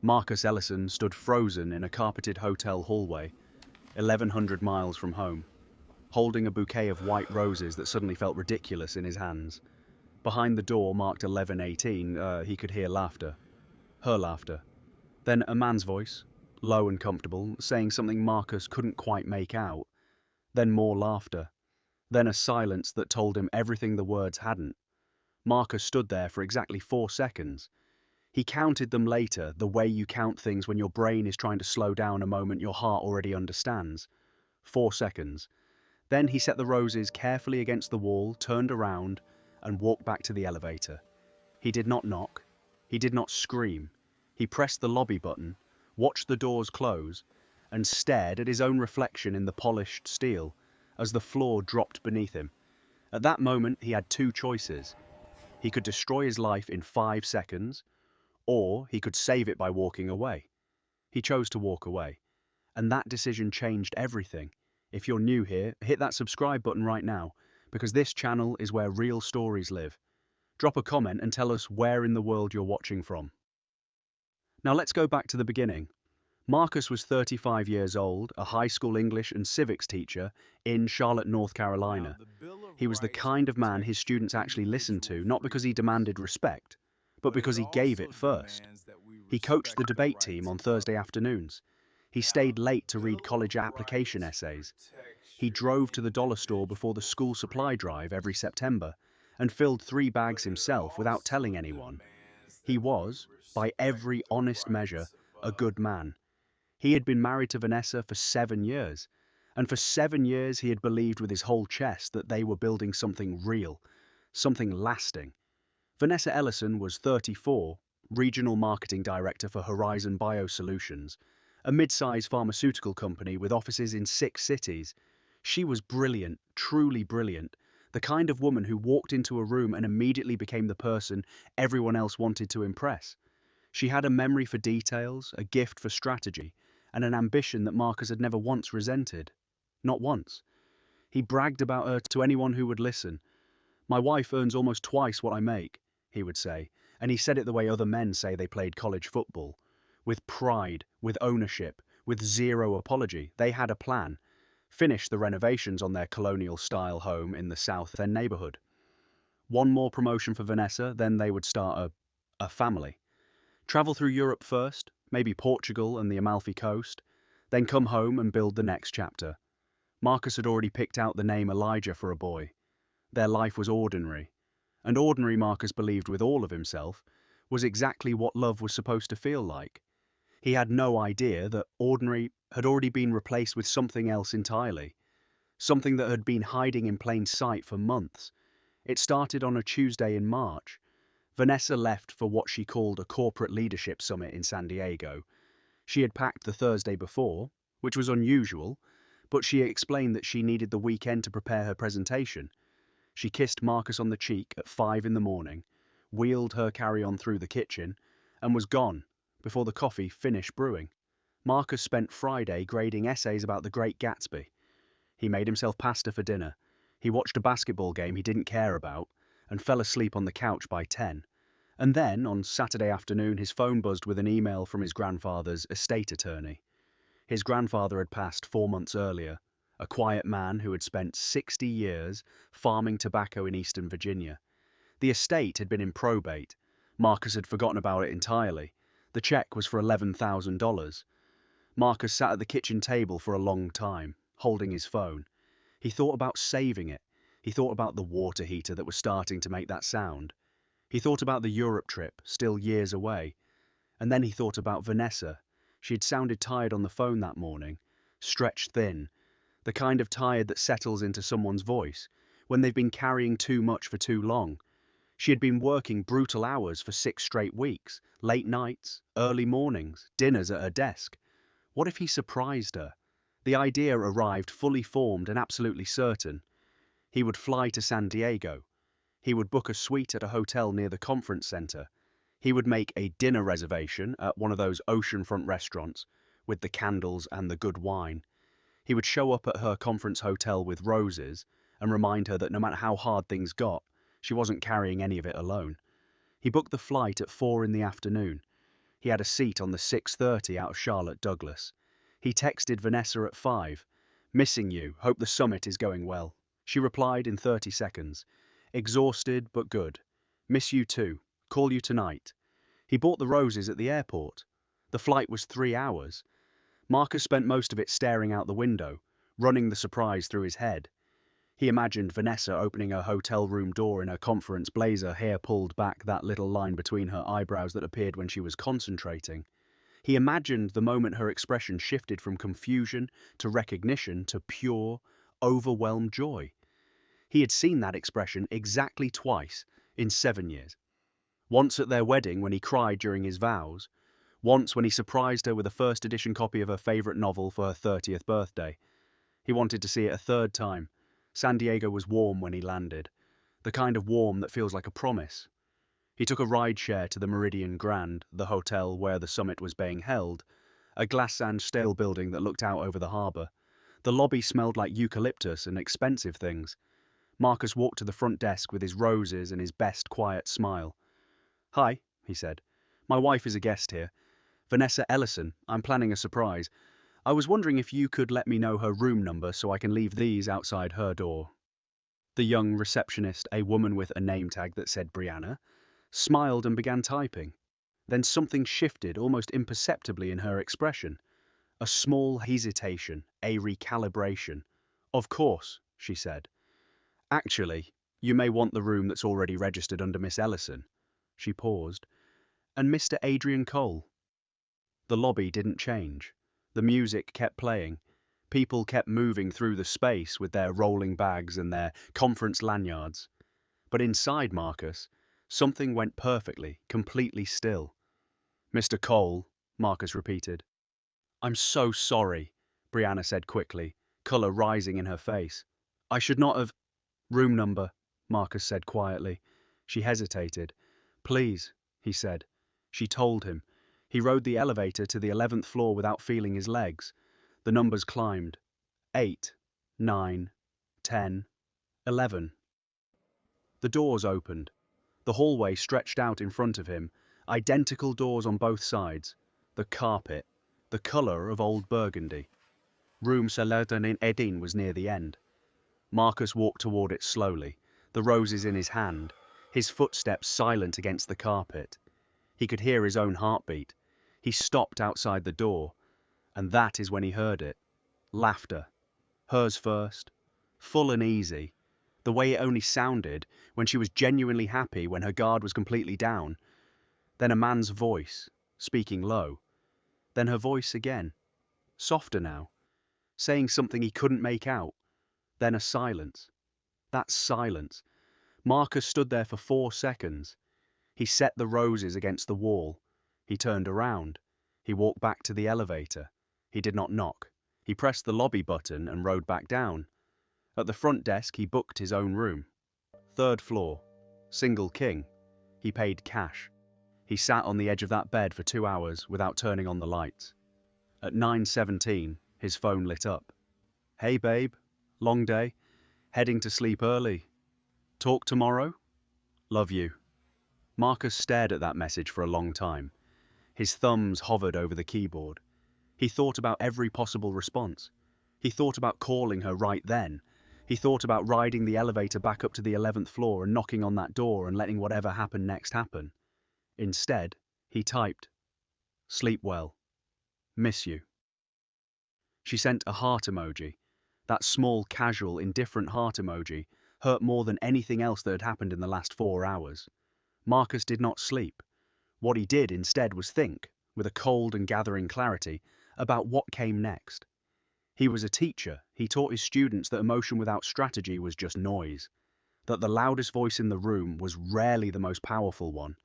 Marcus Ellison stood frozen in a carpeted hotel hallway, 1,100 miles from home, holding a bouquet of white roses that suddenly felt ridiculous in his hands. Behind the door marked 11:18, he could hear laughter. Her laughter. Then a man's voice, low and comfortable, saying something Marcus couldn't quite make out. Then more laughter. Then a silence that told him everything the words hadn't. Marcus stood there for exactly 4 seconds. He counted them later, the way you count things when your brain is trying to slow down a moment your heart already understands. 4 seconds. Then he set the roses carefully against the wall, turned around, and walked back to the elevator. He did not knock. He did not scream. He pressed the lobby button, watched the doors close, and stared at his own reflection in the polished steel as the floor dropped beneath him. At that moment, he had two choices. He could destroy his life in 5 seconds, or he could save it by walking away. He chose to walk away, and that decision changed everything. If you're new here, hit that subscribe button right now, because this channel is where real stories live. Drop a comment and tell us where in the world you're watching from. Now let's go back to the beginning. Marcus was 35 years old, a high school English and civics teacher in Charlotte, North Carolina. He was the kind of man his students actually listened to, not because he demanded respect, but because he gave it first. He coached the debate team on Thursday afternoons. He stayed late to read college application essays. He drove to the dollar store before the school supply drive every September and filled 3 bags himself without telling anyone. He was, by every honest measure, a good man. He had been married to Vanessa for 7 years, and for 7 years he had believed with his whole chest that they were building something real, something lasting. Vanessa Ellison was 34, regional marketing director for Horizon Biosolutions, a mid-size pharmaceutical company with offices in 6 cities. She was brilliant, truly brilliant, the kind of woman who walked into a room and immediately became the person everyone else wanted to impress. She had a memory for details, a gift for strategy, and an ambition that Marcus had never once resented. Not once. He bragged about her to anyone who would listen. "My wife earns almost twice what I make," he would say, and he said it the way other men say they played college football. With pride, with ownership, with zero apology. They had a plan. Finish the renovations on their colonial-style home in the South End neighborhood. One more promotion for Vanessa, then they would start a family. Travel through Europe first, maybe Portugal and the Amalfi Coast, then come home and build the next chapter. Marcus had already picked out the name Elijah for a boy. Their life was ordinary. And ordinary, Marcus believed with all of himself, was exactly what love was supposed to feel like. He had no idea that ordinary had already been replaced with something else entirely. Something that had been hiding in plain sight for months. It started on a Tuesday in March. Vanessa left for what she called a corporate leadership summit in San Diego. She had packed the Thursday before, which was unusual, but she explained that she needed the weekend to prepare her presentation. She kissed Marcus on the cheek at 5 in the morning, wheeled her carry-on through the kitchen, and was gone before the coffee finished brewing. Marcus spent Friday grading essays about the Great Gatsby. He made himself pasta for dinner. He watched a basketball game he didn't care about and fell asleep on the couch by 10. And then, on Saturday afternoon, his phone buzzed with an email from his grandfather's estate attorney. His grandfather had passed 4 months earlier, a quiet man who had spent 60 years farming tobacco in Eastern Virginia. The estate had been in probate. Marcus had forgotten about it entirely. The check was for $11,000. Marcus sat at the kitchen table for a long time, holding his phone. He thought about saving it. He thought about the water heater that was starting to make that sound. He thought about the Europe trip, still years away. And then he thought about Vanessa. She had sounded tired on the phone that morning, stretched thin, the kind of tired that settles into someone's voice when they've been carrying too much for too long. She had been working brutal hours for 6 straight weeks, late nights, early mornings, dinners at her desk. What if he surprised her? The idea arrived fully formed and absolutely certain. He would fly to San Diego. He would book a suite at a hotel near the conference center. He would make a dinner reservation at one of those oceanfront restaurants with the candles and the good wine. He would show up at her conference hotel with roses and remind her that no matter how hard things got, she wasn't carrying any of it alone. He booked the flight at 4 in the afternoon. He had a seat on the 6:30 out of Charlotte Douglas. He texted Vanessa at 5. Missing you, hope the summit is going well. She replied in 30 seconds. Exhausted, but good. Miss you too. Call you tonight. He bought the roses at the airport. The flight was 3 hours. Marcus spent most of it staring out the window, running the surprise through his head. He imagined Vanessa opening her hotel room door in her conference blazer, hair pulled back, that little line between her eyebrows that appeared when she was concentrating. He imagined the moment her expression shifted from confusion to recognition to pure, overwhelmed joy. He had seen that expression exactly twice in 7 years. Once at their wedding when he cried during his vows, once when he surprised her with a first edition copy of her favorite novel for her 30th birthday. He wanted to see it a third time. San Diego was warm when he landed, the kind of warm that feels like a promise. He took a rideshare to the Meridian Grand, the hotel where the summit was being held, a glass-and steel building that looked out over the harbour. The lobby smelled like eucalyptus and expensive things. Marcus walked to the front desk with his roses and his best quiet smile. Hi, he said. My wife is a guest here. Vanessa Ellison. I'm planning a surprise. I was wondering if you could let me know her room number so I can leave these outside her door. The young receptionist, a woman with a name tag that said Brianna, smiled and began typing. Then something shifted almost imperceptibly in her expression. A small hesitation, a recalibration. Of course, she said. Actually, you may want the room that's already registered under Miss Ellison. She paused. And Mr. Adrian Cole. The lobby didn't change. The music kept playing. People kept moving through the space with their rolling bags and their conference lanyards. But inside Marcus, something went perfectly, completely still. Mr. Cole, Marcus repeated. I'm so sorry, Brianna said quickly, colour rising in her face. I should not have... Room number, Marcus said quietly. She hesitated. Please, he said. She told him. He rode the elevator to the 11th floor without feeling his legs. The numbers climbed. 8, 9, 10, 11. The doors opened. The hallway stretched out in front of him, identical doors on both sides. The carpet, the colour of old burgundy. Room Salerton in Edin was near the end. Marcus walked toward it slowly, the roses in his hand, his footsteps silent against the carpet. He could hear his own heartbeat. He stopped outside the door, and that is when he heard it. Laughter. Hers first. Full and easy. The way it only sounded when she was genuinely happy, when her guard was completely down. Then a man's voice, speaking low. Then her voice again. Softer now. Saying something he couldn't make out. Then a silence. That silence. Marcus stood there for 4 seconds. He set the roses against the wall. He turned around. He walked back to the elevator. He did not knock. He pressed the lobby button and rode back down. At the front desk, he booked his own room. 3rd floor. Single king. He paid cash. He sat on the edge of that bed for 2 hours without turning on the lights. At 9:17, his phone lit up. Hey babe, long day, heading to sleep early. Talk tomorrow? Love you. Marcus stared at that message for a long time. His thumbs hovered over the keyboard. He thought about every possible response. He thought about calling her right then. He thought about riding the elevator back up to the 11th floor and knocking on that door and letting whatever happened next happen. Instead, he typed, Sleep well. Miss you. She sent a heart emoji. That small, casual, indifferent heart emoji hurt more than anything else that had happened in the last 4 hours. Marcus did not sleep. What he did instead was think, with a cold and gathering clarity, about what came next. He was a teacher. He taught his students that emotion without strategy was just noise, that the loudest voice in the room was rarely the most powerful one,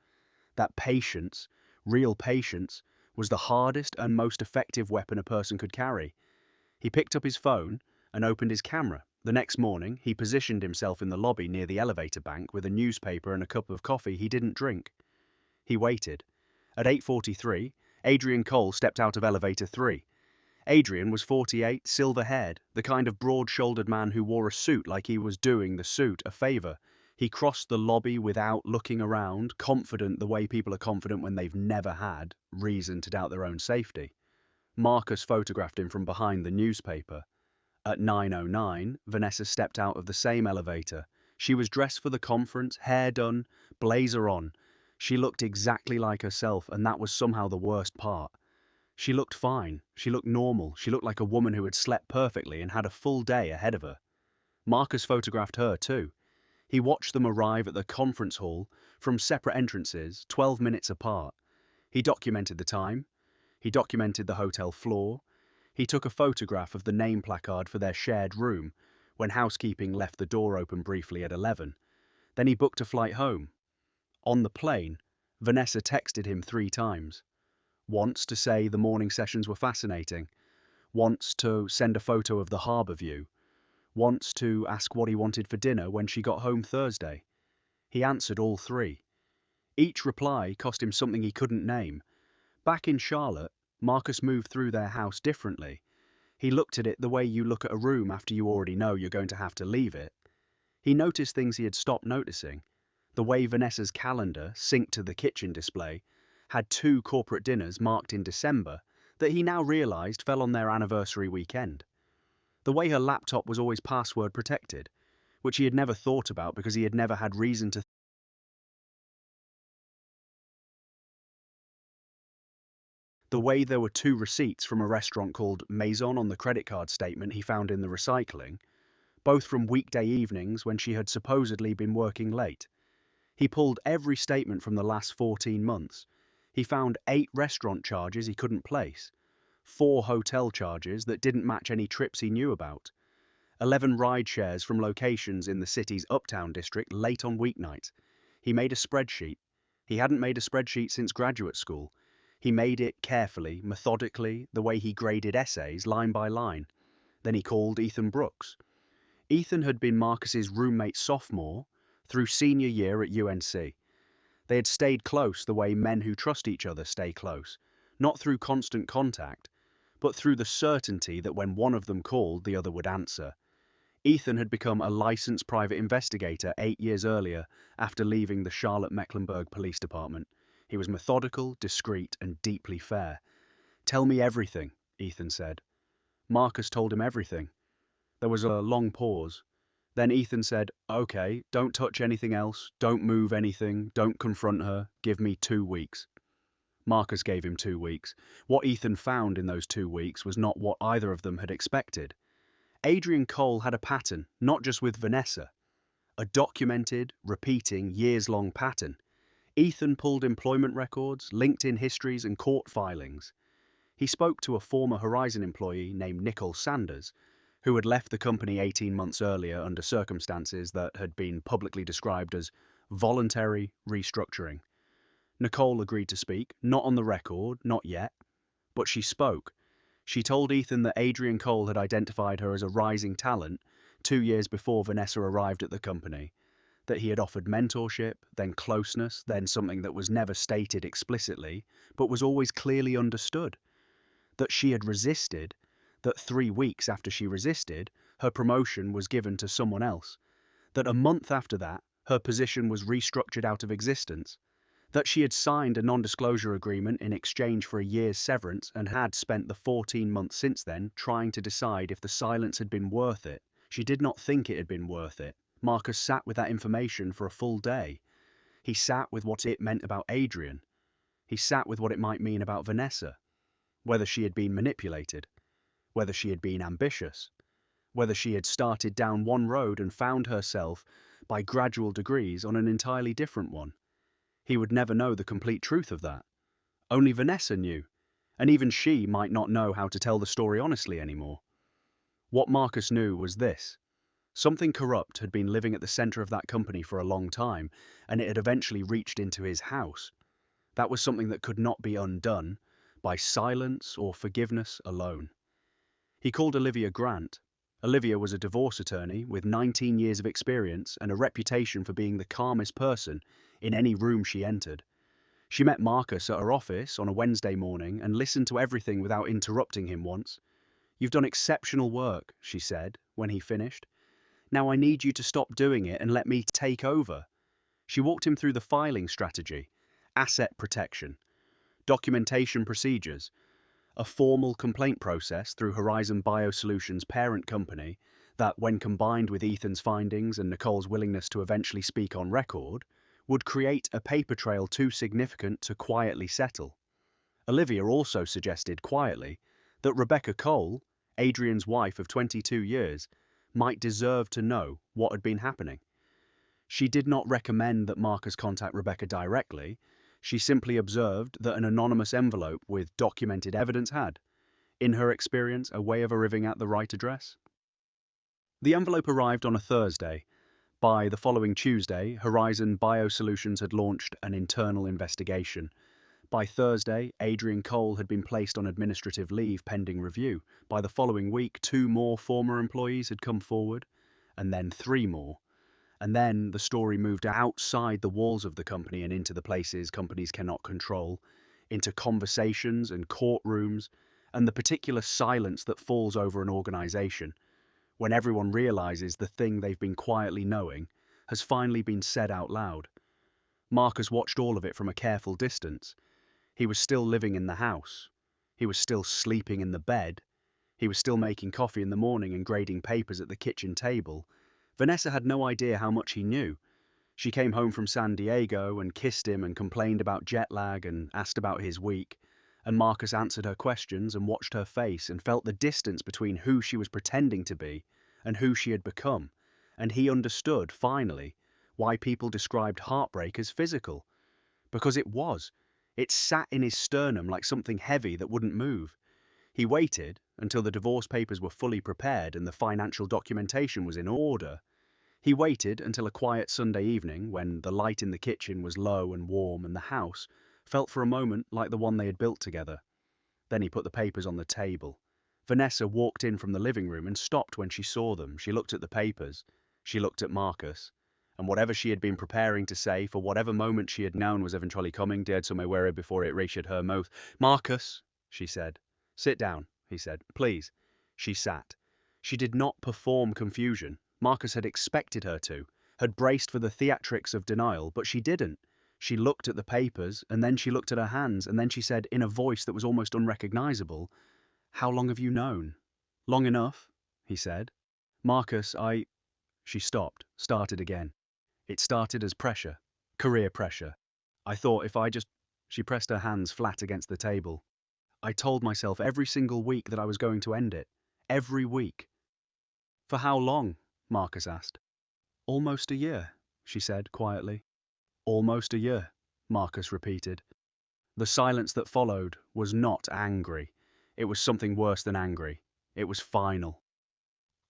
that patience, real patience, was the hardest and most effective weapon a person could carry. He picked up his phone and opened his camera. The next morning, he positioned himself in the lobby near the elevator bank with a newspaper and a cup of coffee he didn't drink. He waited. At 8:43, Adrian Cole stepped out of elevator 3. Adrian was 48, silver-haired, the kind of broad-shouldered man who wore a suit like he was doing the suit a favor. He crossed the lobby without looking around, confident the way people are confident when they've never had reason to doubt their own safety. Marcus photographed him from behind the newspaper. At 9:09, Vanessa stepped out of the same elevator. She was dressed for the conference, hair done, blazer on. She looked exactly like herself, and that was somehow the worst part. She looked fine. She looked normal. She looked like a woman who had slept perfectly and had a full day ahead of her. Marcus photographed her too. He watched them arrive at the conference hall from separate entrances, 12 minutes apart. He documented the time. He documented the hotel floor. He took a photograph of the name placard for their shared room when housekeeping left the door open briefly at 11. Then he booked a flight home. On the plane, Vanessa texted him 3 times. Once to say the morning sessions were fascinating. Once to send a photo of the harbour view. Once to ask what he wanted for dinner when she got home Thursday. He answered all 3. Each reply cost him something he couldn't name. Back in Charlotte, Marcus moved through their house differently. He looked at it the way you look at a room after you already know you're going to have to leave it. He noticed things he had stopped noticing. The way Vanessa's calendar, synced to the kitchen display, had 2 corporate dinners marked in December that he now realized fell on their anniversary weekend. The way her laptop was always password protected, which he had never thought about because he had never had reason to. The way there were 2 receipts from a restaurant called Maison on the credit card statement he found in the recycling, both from weekday evenings when she had supposedly been working late. He pulled every statement from the last 14 months. He found 8 restaurant charges he couldn't place, 4 hotel charges that didn't match any trips he knew about, 11 ride shares from locations in the city's uptown district late on weeknights. He made a spreadsheet. He hadn't made a spreadsheet since graduate school. He made it carefully, methodically, the way he graded essays, line by line. Then he called Ethan Brooks. Ethan had been Marcus's roommate sophomore through senior year at UNC. They had stayed close the way men who trust each other stay close, not through constant contact, but through the certainty that when one of them called, the other would answer. Ethan had become a licensed private investigator 8 years earlier after leaving the Charlotte-Mecklenburg Police Department. He was methodical, discreet, and deeply fair. "Tell me everything," Ethan said. Marcus told him everything. There was a long pause. Then Ethan said, "Okay, don't touch anything else, don't move anything, don't confront her, give me 2 weeks." Marcus gave him 2 weeks. What Ethan found in those 2 weeks was not what either of them had expected. Adrian Cole had a pattern, not just with Vanessa. A documented, repeating, years-long pattern. Ethan pulled employment records, LinkedIn histories, and court filings. He spoke to a former Horizon employee named Nicole Sanders, who had left the company 18 months earlier under circumstances that had been publicly described as voluntary restructuring. Nicole agreed to speak, not on the record, not yet, but she spoke. She told Ethan that Adrian Cole had identified her as a rising talent 2 years before Vanessa arrived at the company, that he had offered mentorship, then closeness, then something that was never stated explicitly, but was always clearly understood, that she had resisted, that 3 weeks after she resisted, her promotion was given to someone else, that a month after that, her position was restructured out of existence, that she had signed a non-disclosure agreement in exchange for a year's severance and had spent the 14 months since then trying to decide if the silence had been worth it. She did not think it had been worth it. Marcus sat with that information for a full day. He sat with what it meant about Adrian. He sat with what it might mean about Vanessa. Whether she had been manipulated. Whether she had been ambitious. Whether she had started down one road and found herself, by gradual degrees, on an entirely different one. He would never know the complete truth of that. Only Vanessa knew, and even she might not know how to tell the story honestly anymore. What Marcus knew was this. Something corrupt had been living at the center of that company for a long time, and it had eventually reached into his house. That was something that could not be undone by silence or forgiveness alone. He called Olivia Grant. Olivia was a divorce attorney with 19 years of experience and a reputation for being the calmest person in any room she entered. She met Marcus at her office on a Wednesday morning and listened to everything without interrupting him once. "You've done exceptional work," she said when he finished. Now I need you to stop doing it and let me take over." She walked him through the filing strategy, asset protection, documentation procedures, a formal complaint process through Horizon Biosolutions' parent company that, when combined with Ethan's findings and Nicole's willingness to eventually speak on record, would create a paper trail too significant to quietly settle. Olivia also suggested quietly that Rebecca Cole, Adrian's wife of 22 years, might deserve to know what had been happening. She did not recommend that Marcus contact Rebecca directly. She simply observed that an anonymous envelope with documented evidence had, in her experience, a way of arriving at the right address. The envelope arrived on a Thursday. By the following Tuesday, Horizon Biosolutions had launched an internal investigation. By Thursday, Adrian Cole had been placed on administrative leave pending review. By the following week, 2 more former employees had come forward, and then 3 more. And then the story moved outside the walls of the company and into the places companies cannot control, into conversations and courtrooms, and the particular silence that falls over an organization, when everyone realizes the thing they've been quietly knowing has finally been said out loud. Marcus watched all of it from a careful distance. He was still living in the house. He was still sleeping in the bed. He was still making coffee in the morning and grading papers at the kitchen table. Vanessa had no idea how much he knew. She came home from San Diego and kissed him and complained about jet lag and asked about his week. And Marcus answered her questions and watched her face and felt the distance between who she was pretending to be and who she had become. And he understood, finally, why people described heartbreak as physical. Because it was. It sat in his sternum like something heavy that wouldn't move. He waited until the divorce papers were fully prepared and the financial documentation was in order. He waited until a quiet Sunday evening, when the light in the kitchen was low and warm and the house felt for a moment like the one they had built together. Then he put the papers on the table. Vanessa walked in from the living room and stopped when she saw them. She looked at the papers. She looked at Marcus. And whatever she had been preparing to say, for whatever moment she had known was eventually coming, dared somewhere where before it reached her mouth. "Marcus," she said. "Sit down," he said. "Please." She sat. She did not perform confusion. Marcus had expected her to, had braced for the theatrics of denial, but she didn't. She looked at the papers, and then she looked at her hands, and then she said, in a voice that was almost unrecognizable, "How long have you known?" "Long enough," he said. "Marcus, She stopped, started again. It started as pressure, career pressure. "I thought if I just..." She pressed her hands flat against the table. "I told myself every single week that I was going to end it. Every week." "For how long?" Marcus asked. "Almost a year," she said quietly. "Almost a year," Marcus repeated. The silence that followed was not angry. It was something worse than angry. It was final.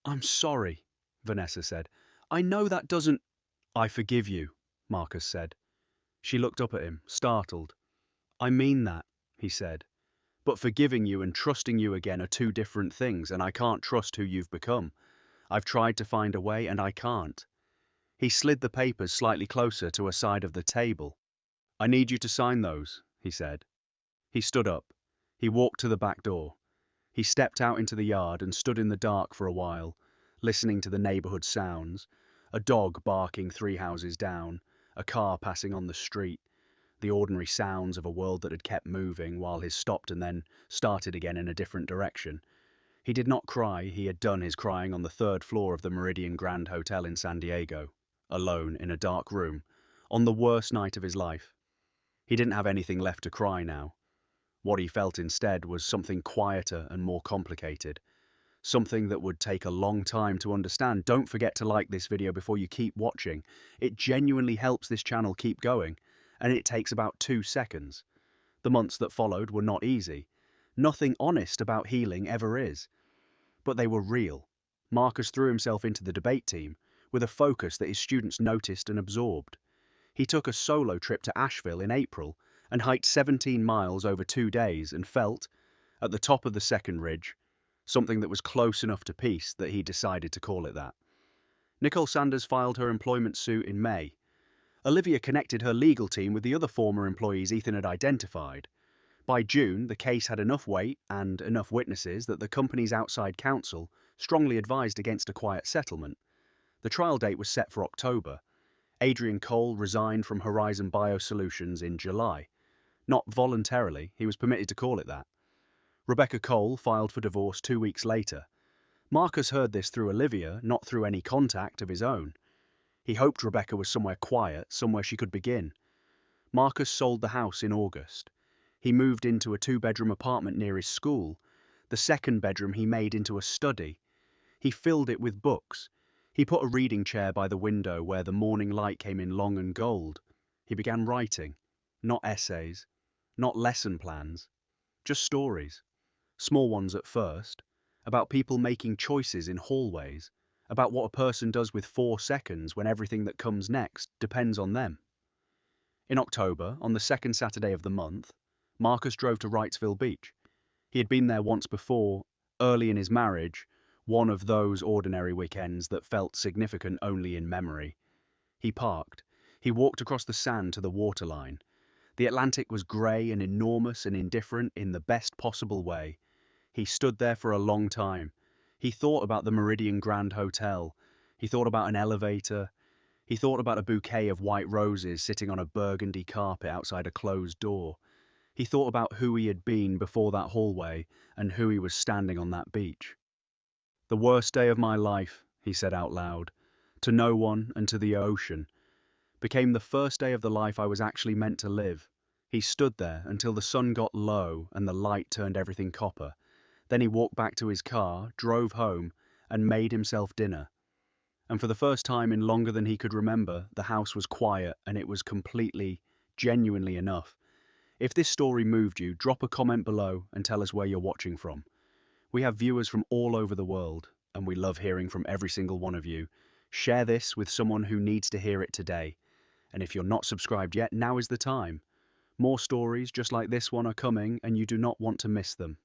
"I'm sorry," Vanessa said. "I know that doesn't..." "I forgive you," Marcus said. She looked up at him, startled. "I mean that," he said. "But forgiving you and trusting you again are 2 different things, and I can't trust who you've become. I've tried to find a way, and I can't." He slid the papers slightly closer to a side of the table. "I need you to sign those," he said. He stood up. He walked to the back door. He stepped out into the yard and stood in the dark for a while, listening to the neighborhood sounds. A dog barking 3 houses down, a car passing on the street, the ordinary sounds of a world that had kept moving while his stopped and then started again in a different direction. He did not cry. He had done his crying on the 3rd floor of the Meridian Grand Hotel in San Diego, alone in a dark room, on the worst night of his life. He didn't have anything left to cry now. What he felt instead was something quieter and more complicated. Something that would take a long time to understand. Don't forget to like this video before you keep watching. It genuinely helps this channel keep going, and it takes about 2 seconds. The months that followed were not easy. Nothing honest about healing ever is. But they were real. Marcus threw himself into the debate team with a focus that his students noticed and absorbed. He took a solo trip to Asheville in April and hiked 17 miles over 2 days and felt, at the top of the second ridge, something that was close enough to peace that he decided to call it that. Nicole Sanders filed her employment suit in May. Olivia connected her legal team with the other former employees Ethan had identified. By June, the case had enough weight and enough witnesses that the company's outside counsel strongly advised against a quiet settlement. The trial date was set for October. Adrian Cole resigned from Horizon Biosolutions in July. Not voluntarily, he was permitted to call it that. Rebecca Cole filed for divorce 2 weeks later. Marcus heard this through Olivia, not through any contact of his own. He hoped Rebecca was somewhere quiet, somewhere she could begin. Marcus sold the house in August. He moved into a 2-bedroom apartment near his school. The second bedroom he made into a study. He filled it with books. He put a reading chair by the window where the morning light came in long and gold. He began writing. Not essays, not lesson plans, just stories. Small ones at first, about people making choices in hallways, about what a person does with 4 seconds when everything that comes next depends on them. In October, on the second Saturday of the month, Marcus drove to Wrightsville Beach. He had been there once before, early in his marriage, one of those ordinary weekends that felt significant only in memory. He parked. He walked across the sand to the waterline. The Atlantic was grey and enormous and indifferent in the best possible way. He stood there for a long time. He thought about the Meridian Grand Hotel. He thought about an elevator. He thought about a bouquet of white roses sitting on a burgundy carpet outside a closed door. He thought about who he had been before that hallway and who he was standing on that beach. "The worst day of my life," he said out loud, to no one and to the ocean, became the first day of the life I was actually meant to live. He stood there until the sun got low and the light turned everything copper. Then he walked back to his car, drove home, and made himself dinner. And for the first time in longer than he could remember, the house was quiet and it was completely, genuinely enough. If this story moved you, drop a comment below and tell us where you're watching from. We have viewers from all over the world, and we love hearing from every single one of you. Share this with someone who needs to hear it today. And if you're not subscribed yet, now is the time. More stories just like this one are coming, and you do not want to miss them.